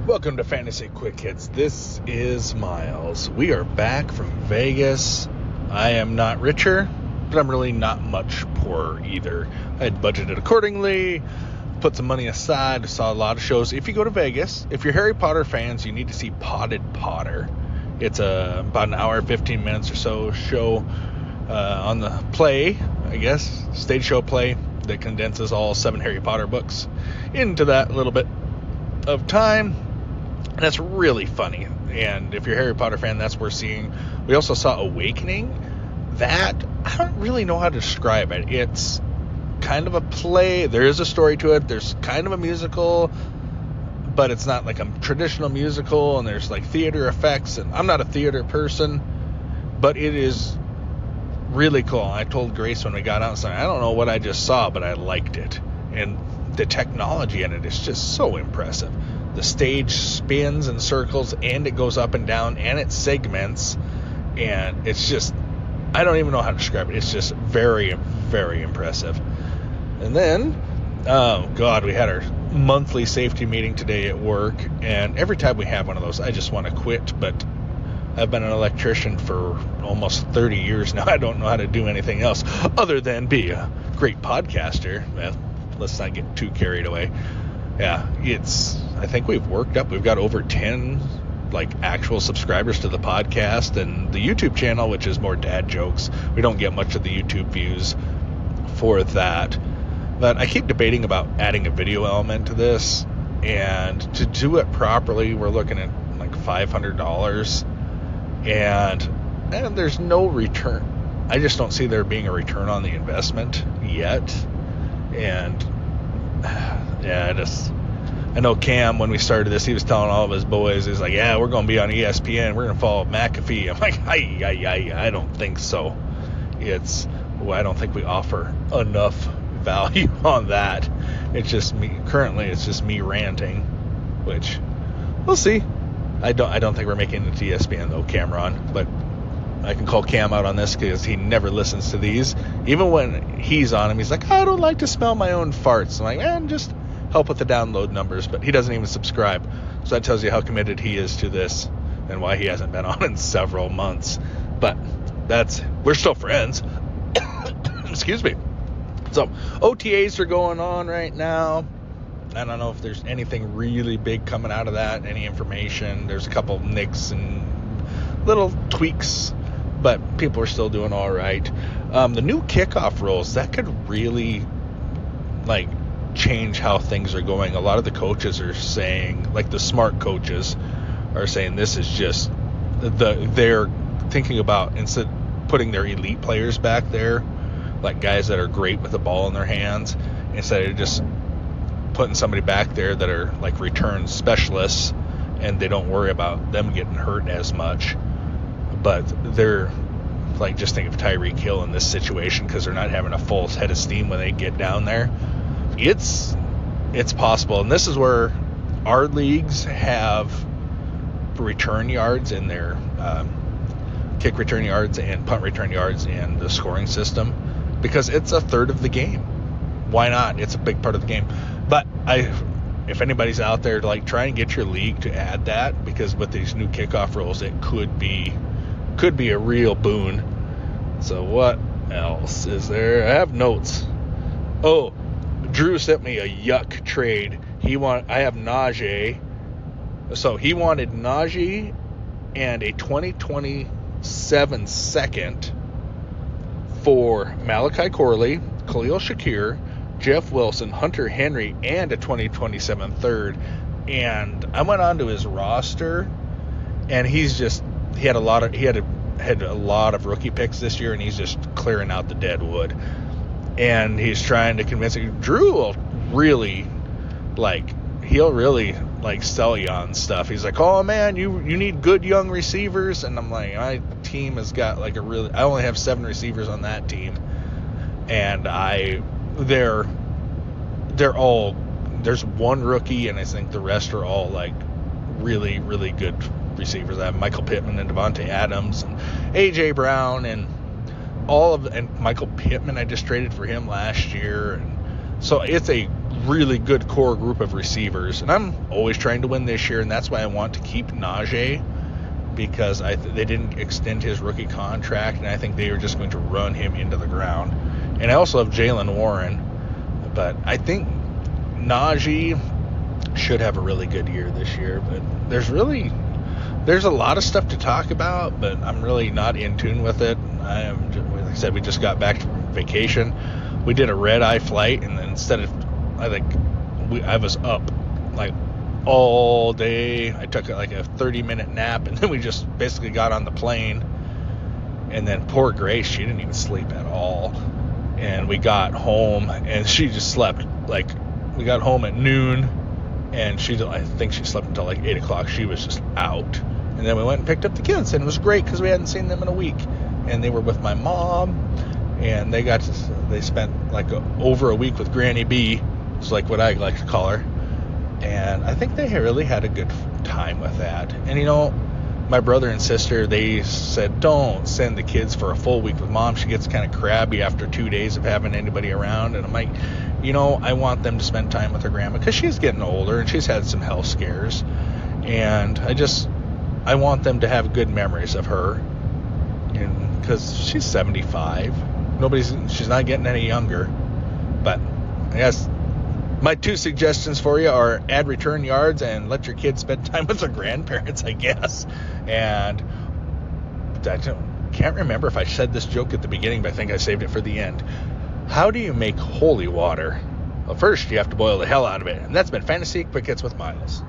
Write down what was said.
Welcome to Fantasy Quick Hits. This is Miles. We are back from Vegas. I am not richer, but I'm really not much poorer either. I had budgeted accordingly, put some money aside, saw a lot of shows. If you go to Vegas, if you're Harry Potter fans, you need to see Potted Potter. It's about an hour, 15 minutes or so show on the play, I guess, stage show play that condenses all 7 Harry Potter books into that little bit of time. And that's really funny. And if you're a Harry Potter fan, that's worth seeing. We also saw Awakening. That, I don't really know how to describe it. It's kind of a play. There is a story to it. There's kind of a musical, but it's not like a traditional musical. And there's like theater effects. And I'm not a theater person, but it is really cool. I told Grace when we got outside, I don't know what I just saw, but I liked it. And the technology in it is just so impressive. The stage spins and circles, and it goes up and down, and it segments, and it's just, I don't even know how to describe it. It's just very, very impressive. And then, oh God, we had our monthly safety meeting today at work, and every time we have one of those, I just want to quit, but I've been an electrician for almost 30 years now. I don't know how to do anything else other than be a great podcaster. Well, let's not get too carried away. Yeah, I think we've got over 10 like actual subscribers to the podcast, and the YouTube channel, which is more dad jokes. We don't get much of the YouTube views for that. But I keep debating about adding a video element to this, and to do it properly, we're looking at like $500, and there's no return. I just don't see there being a return on the investment yet. And yeah, I know Cam, when we started this, he was telling all of his boys, he's like, yeah, we're going to be on ESPN. We're going to follow McAfee. I'm like, I don't think so. I don't think we offer enough value on that. It's just me. Currently, it's just me ranting, which we'll see. I don't think we're making it to ESPN though, Cameron, but I can call Cam out on this because he never listens to these. Even when he's on him, he's like, I don't like to smell my own farts. I'm like, man, just help with the download numbers. But he doesn't even subscribe. So that tells you how committed he is to this and why he hasn't been on in several months. But we're still friends. Excuse me. So OTAs are going on right now. I don't know if there's anything really big coming out of that, any information. There's a couple nicks and little tweaks, but people are still doing all right. The new kickoff rules, that could really like change how things are going. A lot of the coaches are saying, like the smart coaches are saying, this is just they're thinking about, instead putting their elite players back there, like guys that are great with the ball in their hands, instead of just putting somebody back there that are like return specialists, and they don't worry about them getting hurt as much. But they're like, just think of Tyreek Hill in this situation, because they're not having a full head of steam when they get down there. It's possible, and this is where our leagues have return yards in their kick return yards and punt return yards in the scoring system, because it's a third of the game. Why not? It's a big part of the game. But if anybody's out there, like, try and get your league to add that, because with these new kickoff rules, it could be a real boon. So what else is there? I have notes. Oh, Drew sent me a yuck trade. I have Najee. So he wanted Najee and a 2027 second for Malachi Corley, Khalil Shakir, Jeff Wilson, Hunter Henry, and a 2027 third. And I went onto his roster, and he had a lot of rookie picks this year, and he's just clearing out the dead wood. And he's trying to convince me. Drew will really he'll really sell you on stuff. He's like, oh man, you need good young receivers, and I'm like, my team has got I only have 7 receivers on that team, and they're all, there's one rookie, and I think the rest are all really, really good receivers. I have Michael Pittman and Devontae Adams and AJ Brown and and Michael Pittman, I just traded for him last year. And so it's a really good core group of receivers. And I'm always trying to win this year, and that's why I want to keep Najee, because they didn't extend his rookie contract, and I think they are just going to run him into the ground. And I also have Jaylen Warren, but I think Najee should have a really good year this year. But there's a lot of stuff to talk about, but I'm really not in tune with it. Like I said, we just got back from vacation. We did a red-eye flight, and then instead of, I was up like all day. I took like a 30-minute nap, and then we just basically got on the plane. And then poor Grace, she didn't even sleep at all. And we got home, and she just slept. Like, we got home at noon, and I think she slept until like 8 o'clock. She was just out. And then we went and picked up the kids, and it was great because we hadn't seen them in a week. And they were with my mom, and they spent like over a week with Granny B. It's like what I like to call her. And I think they really had a good time with that. And, you know, my brother and sister, they said, don't send the kids for a full week with mom. She gets kind of crabby after 2 days of having anybody around. And I'm like, you know, I want them to spend time with her grandma because she's getting older and she's had some health scares. And I want them to have good memories of her. And because she's 75. She's not getting any younger. But I guess my 2 suggestions for you are add return yards and let your kids spend time with their grandparents, I guess. And I can't remember if I said this joke at the beginning, but I think I saved it for the end. How do you make holy water? Well, first you have to boil the hell out of it. And that's been Fantasy Quick Hits with Miles.